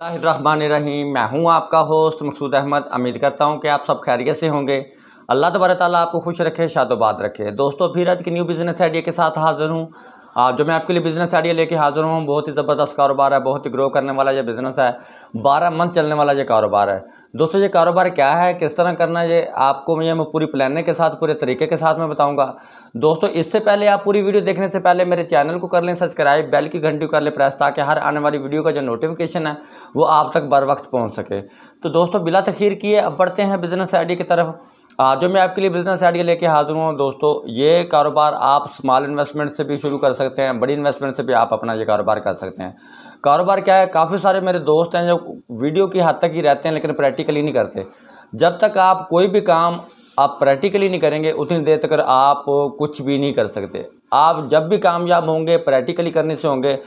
रहमान मैं हूं आपका होस्ट मकसूद अहमद। उम्मीद करता हूं कि आप सब खैरियत से होंगे। अल्लाह तबारक ताला आपको खुश रखे, शादोबाद रखे। दोस्तों फिर आज की न्यू बिज़नेस आइडिया के साथ हाज़िर हूं। जो मैं आपके लिए बिज़नेस आइडिया लेके हाज़िर हूं, बहुत ही ज़बरदस्त कारोबार है, बहुत ही ग्रो करने वाला ये बिज़नेस है। 12 मंथ चलने वाला ये कारोबार है। दोस्तों ये कारोबार क्या है, किस तरह करना है, ये आपको मैं पूरी प्लानिंग के साथ, पूरे तरीके के साथ मैं बताऊंगा। दोस्तों इससे पहले आप पूरी वीडियो देखने से पहले मेरे चैनल को कर लें सब्सक्राइब, बेल की घंटी को कर लें प्रेस, ताकि हर आने वाली वीडियो का जो नोटिफिकेशन है वो आप तक बर वक्त पहुँच सके। तो दोस्तों बिला तखीर किए अब बढ़ते हैं बिज़नेस आइडिया की तरफ। जो मैं आपके लिए बिज़नेस आइडिया लेके हाजिर हूँ। दोस्तों ये कारोबार आप स्मॉल इन्वेस्टमेंट से भी शुरू कर सकते हैं, बड़ी इन्वेस्टमेंट से भी आप अपना ये कारोबार कर सकते हैं। कारोबार क्या है, काफ़ी सारे मेरे दोस्त हैं जो वीडियो की हद तक ही रहते हैं लेकिन प्रैक्टिकली नहीं करते। जब तक आप कोई भी काम आप प्रैक्टिकली नहीं करेंगे उतनी देर तक आप कुछ भी नहीं कर सकते। आप जब भी कामयाब होंगे प्रैक्टिकली करने से होंगे।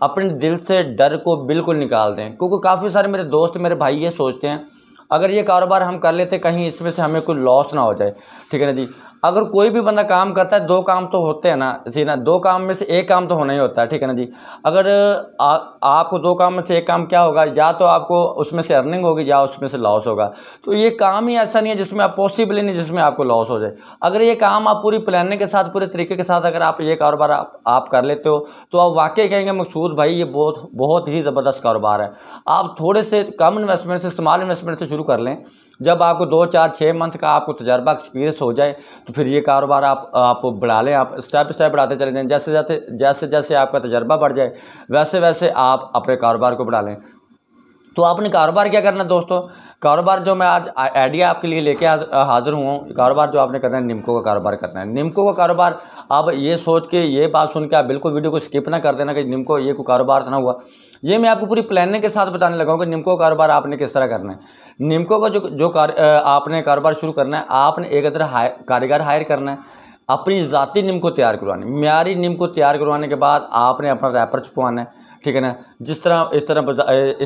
अपने दिल से डर को बिल्कुल निकाल दें, क्योंकि काफ़ी सारे मेरे दोस्त मेरे भाई ये सोचते हैं अगर ये कारोबार हम कर लेते कहीं इसमें से हमें कोई लॉस ना हो जाए। ठीक है ना जी। अगर कोई भी बंदा काम करता है, दो काम तो होते हैं ना जी ना, दो काम में से एक काम तो होना ही होता है। ठीक है ना जी। अगर आपको दो काम में से एक काम क्या होगा, या तो आपको उसमें से अर्निंग होगी या उसमें से लॉस होगा। तो ये काम ही ऐसा नहीं है जिसमें आप पॉसिबल ही नहीं जिसमें आपको लॉस हो जाए। अगर ये काम आप पूरी प्लानिंग के साथ, पूरे तरीके के साथ अगर आप ये कारोबार आप कर लेते हो तो आप वाकई कहेंगे मकसूद भाई ये बहुत ही ज़बरदस्त कारोबार है। आप थोड़े से कम इन्वेस्टमेंट से, स्मॉल इन्वेस्टमेंट से शुरू कर लें। जब आपको 2, 4, 6 मंथ का आपको तजर्बा, एक्सपीरियंस हो जाए तो फिर ये कारोबार आप बढ़ा लें। आप स्टेप स्टेप बढ़ाते चले जाएं। जैसे जैसे आपका तजर्बा बढ़ जाए वैसे वैसे आप अपने कारोबार को बढ़ा लें। तो आपने कारोबार क्या करना है दोस्तों, कारोबार जो मैं आज आइडिया आपके लिए लेके हाजिर हुआ हूँ, कारोबार जो आपने करना है निम्को का कारोबार करना है। निम्को का कारोबार आप ये सोच के, ये बात सुन के आप बिल्कुल वीडियो को स्किप ना कर देना कि निम्को ये कोई कारोबार तो ना हुआ। ये मैं आपको पूरी प्लानिंग के साथ बताने लगा हूँ कि निम्को का कारोबार आपने किस तरह करना है। निम्को का जो आपने कारोबार शुरू करना है, आपने एक तरह कारीगर हायर करना है, अपनी ज़ाती निम को तैयार करवानी, म्यारी निम को तैयार करवाने के बाद आपने अपना रैपर छपवाना है। ठीक है ना। इस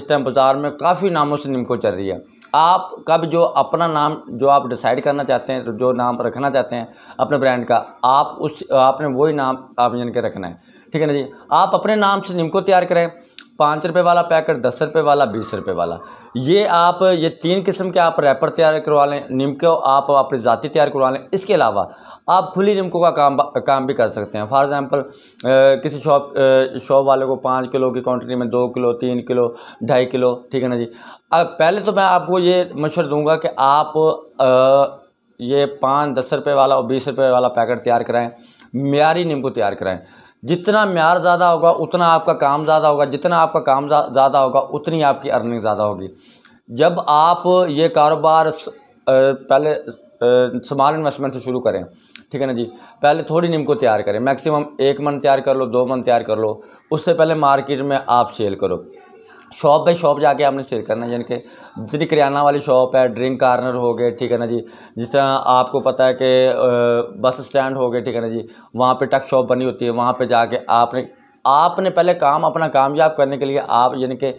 टाइम बाज़ार में काफ़ी नामों से निम को चल रही है। आपका भी जो अपना नाम जो आप डिसाइड करना चाहते हैं, जो नाम रखना चाहते हैं अपने ब्रांड का, आपने वही नाम आप यानी कि रखना है। ठीक है ना जी। आप अपने नाम से निम को तैयार करें। 5 रुपये वाला पैकेट, 10 रुपये वाला, 20 रुपये वाला, ये 3 किस्म के आप रैपर तैयार करवा लें। निम्को आप अपनी ज़ाती तैयार करवा लें। इसके अलावा आप खुली निम्को का काम भी कर सकते हैं। फॉर एग्ज़ाम्पल किसी शॉप वाले को 5 किलो की क्वांटिटी में 2 किलो, 3 किलो, 2.5 किलो। ठीक है ना जी। अब पहले तो मैं आपको ये मशवरा दूंगा कि आप ये 5, 10 रुपये वाला और 20 रुपये वाला पैकेट तैयार कराएं। म्यारी निम्को तैयार कराएं। जितना म्यार ज़्यादा होगा उतना आपका काम ज़्यादा होगा, जितना आपका काम ज़्यादा होगा उतनी आपकी अर्निंग ज़्यादा होगी। जब आप ये कारोबार पहले स्मॉल इन्वेस्टमेंट से शुरू करें, ठीक है ना जी, पहले थोड़ी निम्को तैयार करें। मैक्सिमम 1 मन तैयार कर लो, 2 मन तैयार कर लो। उससे पहले मार्केट में आप सेल करो। शॉप बाई शॉप जाके आपने सेल करना है। यानी कि जितनी किराना वाली शॉप है, ड्रिंक कार्नर हो गए, ठीक है ना जी, जिस तरह आपको पता है कि बस स्टैंड हो गए, ठीक है ना जी, वहाँ पे टक शॉप बनी होती है। वहाँ पे जाके आपने पहले काम अपना कामयाब करने के लिए आप यानी कि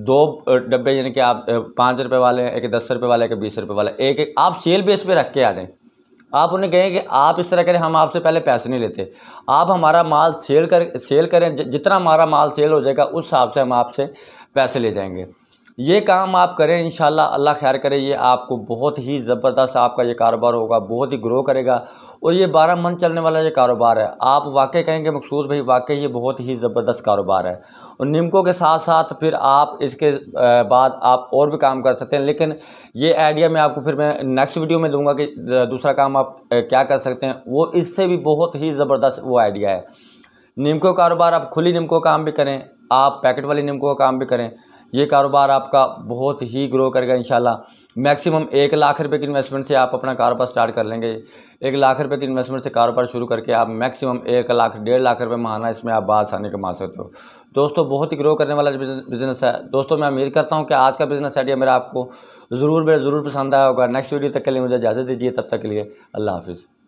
2 डब्बे, यानी कि आप 5 रुपये वाले, एक 10 रुपये वाले, एक 20 रुपये वाले, एक आप सेल बेस पे रख के आ जाएं। आप उन्हें कहें कि आप इस तरह करें, हम आपसे पहले पैसे नहीं लेते, आप हमारा माल सेल करें। जितना हमारा माल सेल हो जाएगा उस हिसाब से हम आपसे पैसे ले जाएंगे। ये काम आप करें, इंशाल्लाह अल्लाह खैर करे, ये आपको बहुत ही ज़बरदस्त आपका ये कारोबार होगा, बहुत ही ग्रो करेगा। और ये 12 मंथ चलने वाला ये कारोबार है। आप वाकई कहेंगे मकसूद भाई वाकई ये बहुत ही ज़बरदस्त कारोबार है। और निम्को के साथ साथ फिर आप इसके बाद आप और भी काम कर सकते हैं। लेकिन ये आइडिया मैं आपको फिर मैं नेक्स्ट वीडियो में दूंगा कि दूसरा काम आप क्या कर सकते हैं। वो इससे भी बहुत ही ज़बरदस्त वो आइडिया है। निम्को कारोबार आप खुली निम्को काम भी करें, आप पैकेट वाली निम्को का काम भी करें, ये कारोबार आपका बहुत ही ग्रो करेगा इंशाल्लाह। मैक्सिमम 1 लाख रुपए की इन्वेस्टमेंट से आप अपना कारोबार स्टार्ट कर लेंगे। 1 लाख रुपए की इन्वेस्टमेंट से कारोबार शुरू करके आप मैक्सिमम 1 लाख, 1.5 लाख रुपए माहाना इसमें आप आसानी कमा सकते हो। दोस्तों बहुत ही ग्रो करने वाला बिज़नेस है। दोस्तों मैं उम्मीद करता हूँ कि आज का बिज़नेस आइडिया मेरा आपको ज़रूर पसंद आया होगा। नेक्स्ट वीडियो तक के लिए मुझे इजाज़त दीजिए। तब तक के लिए अल्लाह हाफिज़।